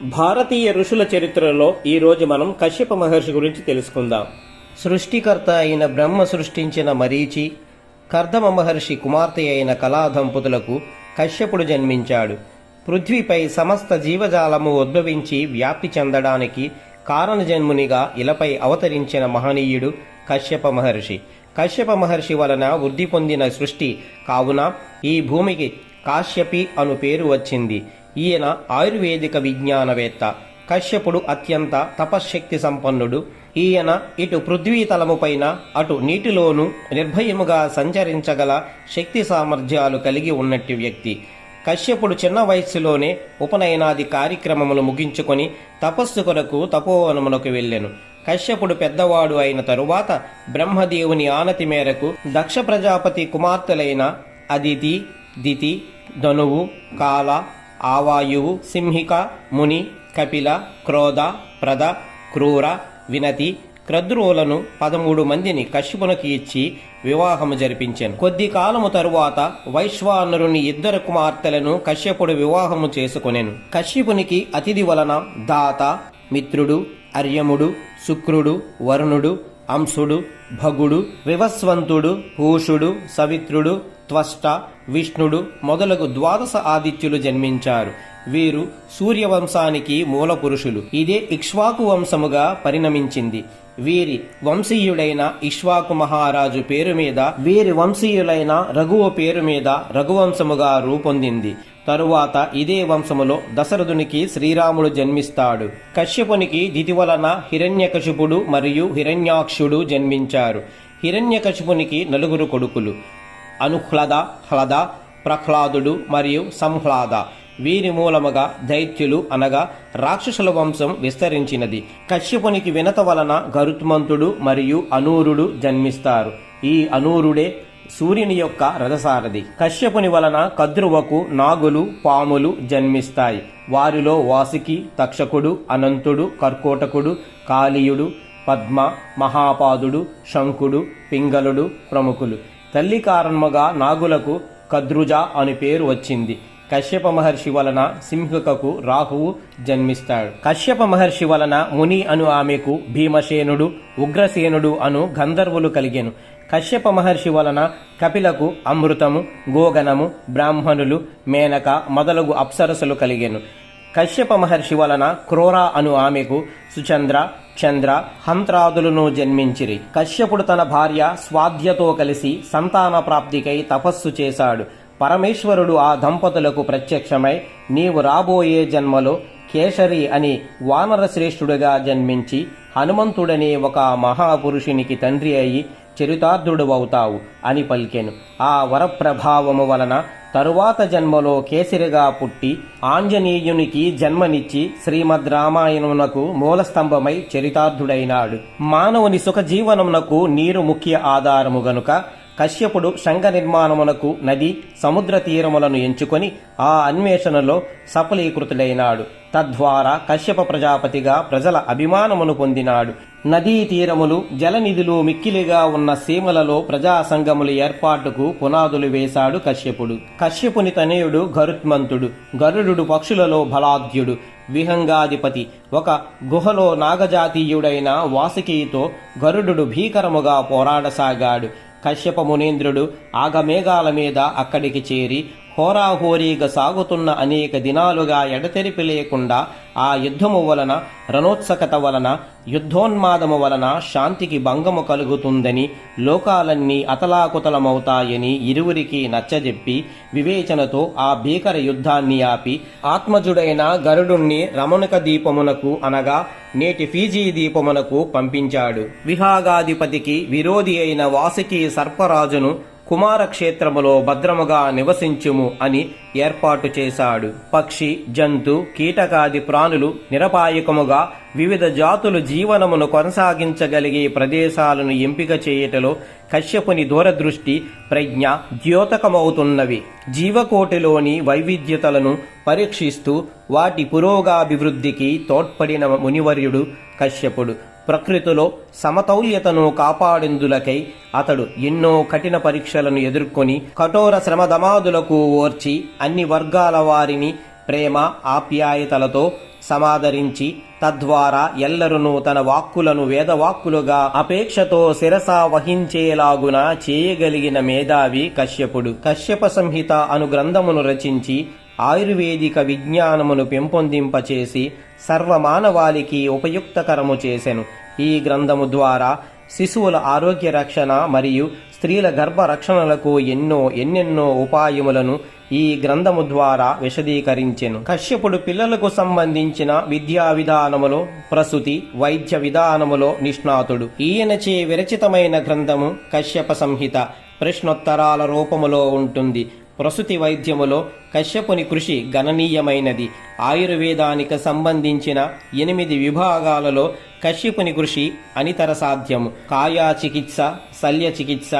భారతీయ ఋషుల చరిత్రలో ఈరోజు మనం కశ్యప మహర్షి గురించి తెలుసుకుందాం. సృష్టికర్త అయిన బ్రహ్మ సృష్టించిన మరీచి, కర్దమ మహర్షి కుమార్తె అయిన కళా దంపతులకు కశ్యపుడు జన్మించాడు. పృథ్వీపై సమస్త జీవజాలము ఉద్భవించి వ్యాప్తి చెందడానికి కారణజన్మునిగా ఇలపై అవతరించిన మహనీయుడు కశ్యప మహర్షి. కశ్యప మహర్షి వలన వృద్ధి పొందిన సృష్టి కావున ఈ భూమికి కాశ్యపి అను పేరు వచ్చింది. ఈయన ఆయుర్వేదిక విజ్ఞానవేత్త. కశ్యపుడు అత్యంత తపశ్శక్తి సంపన్నుడు. ఈయన ఇటు పృథ్వీతలముపైన అటు నీటిలోనూ నిర్భయముగా సంచరించగల శక్తి సామర్థ్యాలు కలిగి ఉన్నట్టి వ్యక్తి. కశ్యపుడు చిన్న వయస్సులోనే ఉపనయనాది కార్యక్రమములు ముగించుకొని తపస్సు కొరకు తపోవనమునకు వెళ్ళెను. కశ్యపుడు పెద్దవాడు అయిన తరువాత బ్రహ్మదేవుని ఆనతి మేరకు దక్ష ప్రజాపతి కుమార్తెలైన అదితి, దితి, ధనువు, కాల, ఆవాయువు, సింహిక, ముని, కపిల, క్రోధ, ప్రద, క్రూర, వినతి, క్రద్రువులను 13 మందిని కశ్యపునికి ఇచ్చి వివాహము జరిపించాను. కొద్ది కాలము తరువాత వైశ్వానరుని 2 కుమార్తెలను కశ్యపుడు వివాహము చేసుకొనెను. కశ్యపునికి అతిథి వలన దాత, మిత్రుడు, అర్యముడు, శుక్రుడు, వరుణుడు, అంశుడు, భగుడు, వివస్వంతుడు, పూషుడు, సవిత్రుడు, త్వష్ట, విష్ణుడు మొదలగు 12 ఆదిత్యులు జన్మించారు. వీరు సూర్యవంశానికి మూల పురుషులు. ఇదే ఇక్ష్వాకు వంశముగా పరిణమించింది. వీరి వంశీయుడైన ఇక్ష్వాకు మహారాజు పేరు మీద వీరి వంశీయులైన రఘువు పేరు మీద రఘువంశముగా రూపొందింది. తరువాత ఇదే వంశములో దశరథునికి శ్రీరాముడు జన్మిస్తాడు. కశ్యపునికి దితి వలన హిరణ్యకశిపుడు మరియు హిరణ్యాక్షుడు జన్మించారు. హిరణ్యకశిపునికి 4 కొడుకులు: అనుహ్లద, హ్లద, ప్రహ్లాదుడు మరియు సంహ్లాద. వీరి మూలముగా దైత్యులు అనగా రాక్షసుల వంశం విస్తరించినది. కశ్యపునికి వినత వలన గరుత్మంతుడు మరియు అనూరుడు జన్మిస్తారు. ఈ అనూరుడే సూర్యుని యొక్క రథసారథి. కశ్యపుని వలన కద్రువకు నాగులు, పాములు జన్మిస్తాయి. వారిలో వాసుకి, తక్షకుడు, అనంతుడు, కర్కోటకుడు, కాళీయుడు, పద్మ, మహాపాదుడు, శంకుడు, పింగళుడు ప్రముఖులు. తల్లి కారణముగా నాగులకు కద్రుజ అని పేరు వచ్చింది. కశ్యప మహర్షి వలన సింహికకు రాహువు జన్మిస్తాడు. కశ్యప మహర్షి వలన ముని అను ఆమెకు భీమసేనుడు, ఉగ్రసేనుడు అను గంధర్వులు కలిగెను. కశ్యప మహర్షి వలన కపిలకు అమృతము, గోగణము, బ్రాహ్మణులు, మేనక మొదలగు అప్సరసలు కలిగెను. కశ్యప మహర్షి వలన క్రూర అను ఆమెకు సుచంద్ర, చంద్ర, హంత్రాదులను జన్మించిరి. కశ్యపుడు తన భార్య స్వాధ్యతో కలిసి సంతాన ప్రాప్తికై తపస్సు చేశాడు. పరమేశ్వరుడు ఆ దంపతులకు ప్రత్యక్షమై, నీవు రాబోయే జన్మలో కేసరి అని వానర శ్రేష్ఠుడిగా జన్మించి హనుమంతుడనే ఒక మహాపురుషునికి తండ్రి అయి చరితార్థుడు అవుతావు అని పలికెను. ఆ వరప్రభావము వలన తరువాత జన్మలో కేసరిగా పుట్టి ఆంజనేయునికి జన్మనిచ్చి శ్రీమద్ రామాయణమునకు మూలస్తంభమై చరితార్థుడైనాడు. మానవుని సుఖజీవనమునకు నీరు ముఖ్య ఆధారము గనుక కశ్యపుడు శంఖ నిర్మాణమునకు నది, సముద్ర తీరములను ఎంచుకొని ఆ అన్వేషణలో సఫలీకృతుడైనాడు. తద్వారా కశ్యప ప్రజాపతిగా ప్రజల అభిమానమును పొందినాడు. నదీ తీరములు, జలనిధులు మిక్కిలిగా ఉన్న సీమలలో ప్రజా సంఘముల ఏర్పాటుకు పునాదులు వేశాడు కశ్యపుడు. కశ్యపుని తనయుడు గరుత్మంతుడు. గరుడు పక్షులలో బలాఢ్యుడు. విహంగాధిపతి. ఒక గుహలో నాగజాతీయుడైన వాసుకితో గరుడు భీకరముగా పోరాడసాగాడు. కశ్యప మునీంద్రుడు ఆగమేఘాల మీద అక్కడికి చేరి హోరాహోరీగా సాగుతున్న అనేక దినాలుగా ఎడతెరిపి లేకుండా ఆ యుద్ధము వలన, రణోత్సకత వలన, యుద్ధోన్మాదము వలన శాంతికి భంగము కలుగుతుందని, లోకాలన్నీ అతలాకుతలమవుతాయని ఇరువురికి నచ్చజెప్పి వివేచనతో ఆ భీకర యుద్ధాన్ని ఆపి ఆత్మజుడైన గరుడుణ్ణి రమణుక దీపమునకు అనగా నేటి ఫీజీ దీపమునకు పంపించాడు. విహాగాధిపతికి విరోధి అయిన వాసుకి సర్పరాజును కుమారక్షేత్రములో భద్రముగా నివసించుము అని ఏర్పాటు చేశాడు. పక్షి, జంతు, కీటకాది ప్రాణులు నిరపాయకముగా వివిధ జాతులు జీవనమును కొనసాగించగలిగే ప్రదేశాలను ఎంపిక చేయుటలో కశ్యపుని దూరదృష్టి, ప్రజ్ఞ ద్యోతకమవుతున్నవి. జీవకోటిలోని వైవిధ్యతలను పరీక్షిస్తూ వాటి పురోగాభివృద్ధికి తోడ్పడిన మునివర్యుడు కశ్యపుడు. ప్రకృతిలో సమతౌల్యతను కాపాడేందులకై అతడు ఎన్నో కఠిన పరీక్షలను ఎదుర్కొని కఠోర శ్రమదమాదులకు ఓర్చి అన్ని వర్గాల వారిని ప్రేమ ఆప్యాయతలతో సమాదరించి తద్వారా ఎల్లరునూ తన వాక్కులను వేదవాక్కులుగా అపేక్షతో శిరస వహించేలాగున చేయగలిగిన మేధావి కశ్యపుడు. కశ్యప సంహిత అను గ్రంథమును రచించి ఆయుర్వేదిక విజ్ఞానమును పెంపొందింపచేసి సర్వమానవాళికి ఉపయుక్తకరము చేసెను. ఈ గ్రంథము ద్వారా శిశువుల ఆరోగ్య రక్షణ మరియు స్త్రీల గర్భ రక్షణలకు ఎన్నెన్నో ఉపాయములను ఈ గ్రంథము ద్వారా విశదీకరించెను. కశ్యపుడు పిల్లలకు సంబంధించిన విద్యా విధానములో, ప్రసూతి వైద్య విధానములో నిష్ణాతుడు. ఈయనచే విరచితమైన గ్రంథము కశ్యప సంహిత ప్రశ్నోత్తరాల రూపములో ఉంటుంది. ప్రసూతి వైద్యములో కశ్యపుని కృషి గణనీయమైనది. ఆయుర్వేదానికి సంబంధించిన 8 విభాగాలలో కశ్యపుని కృషి అనితర సాధ్యము. కాయా చికిత్స, శల్య చికిత్స,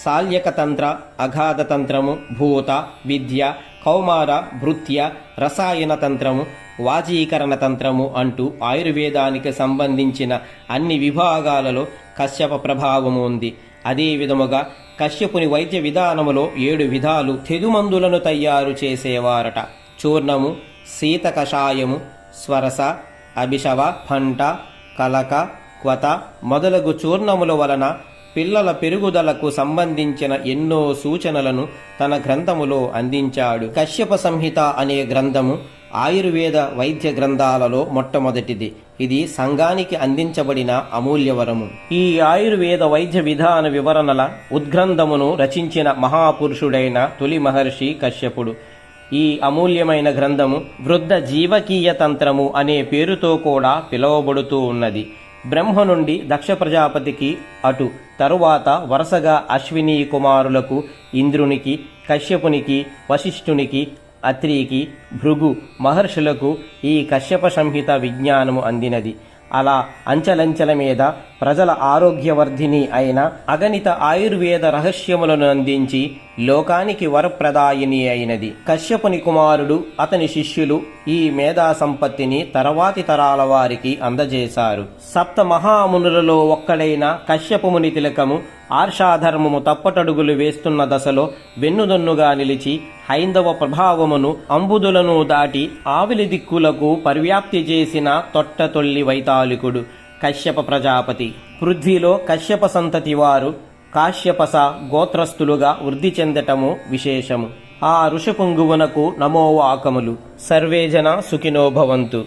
శాల్యకతంత్ర, అగాధతంత్రము, భూత విద్య, కౌమార, భృత్య, రసాయన తంత్రము, వాజీకరణ తంత్రము అంటూ ఆయుర్వేదానికి సంబంధించిన అన్ని విభాగాలలో కశ్యప ప్రభావము ఉంది. అదే విధముగా కశ్యపుని వైద్య విధానములో 7 విధాలు తెగుమందులను తయారు చేసేవారట. చూర్ణము, శీత కషాయము, స్వరస, అభిషవ, పంట, కలక, క్వత మొదలగు చూర్ణముల వలన పిల్లల పెరుగుదలకు సంబంధించిన ఎన్నో సూచనలను తన గ్రంథములో అందించాడు. కశ్యప సంహిత అనే గ్రంథము ఆయుర్వేద వైద్య గ్రంథాలలో మొట్టమొదటిది. ఇది సంఘానికి అందించబడిన అమూల్యవరము. ఈ ఆయుర్వేద వైద్య విధాన వివరణల ఉద్గ్రంథమును రచించిన మహాపురుషుడైన తొలి మహర్షి కశ్యపుడు. ఈ అమూల్యమైన గ్రంథము వృద్ధ జీవకీయ తంత్రము అనే పేరుతో కూడా పిలువబడుతూ ఉన్నది. బ్రహ్మ నుండి దక్ష ప్రజాపతికి, అటు తరువాత వరుసగా అశ్విని కుమారులకు ఇంద్రునికి, కశ్యపునికి, వశిష్ఠునికి, అత్రికి, భృగు మహర్షులకు ఈ కశ్యప సంహిత విజ్ఞానము అందినది. అలా అంచెలంచెల మీద ప్రజల ఆరోగ్యవర్ధిని అయిన అగణిత ఆయుర్వేద రహస్యములను అందించి లోకానికి వరప్రదాయిని అయినది. కశ్యపుని కుమారుడు, అతని శిష్యులు ఈ మేధా సంపత్తిని తర్వాతి తరాల వారికి అందజేశారు. సప్త మహామునులలో ఒక్కడైన కశ్యపముని తిలకము ఆర్షాధర్మము తప్పటడుగులు వేస్తున్న దశలో వెన్నుదన్నుగా నిలిచి హైందవ ప్రభావమును అంబుదులను దాటి ఆవిలి దిక్కులకు పరివ్యాప్తి చేసిన తొట్టతొల్లి వైతాళికుడు కశ్యప ప్రజాపతి. పృథ్వీలో కశ్యప సంతతి వారు కాశ్యపస గోత్రస్థులుగా వృద్ధి చెందటము విశేషము. ఆ ఋషపుంగువునకు నమోవాకములు. సర్వేజన సుఖినో భవంతు.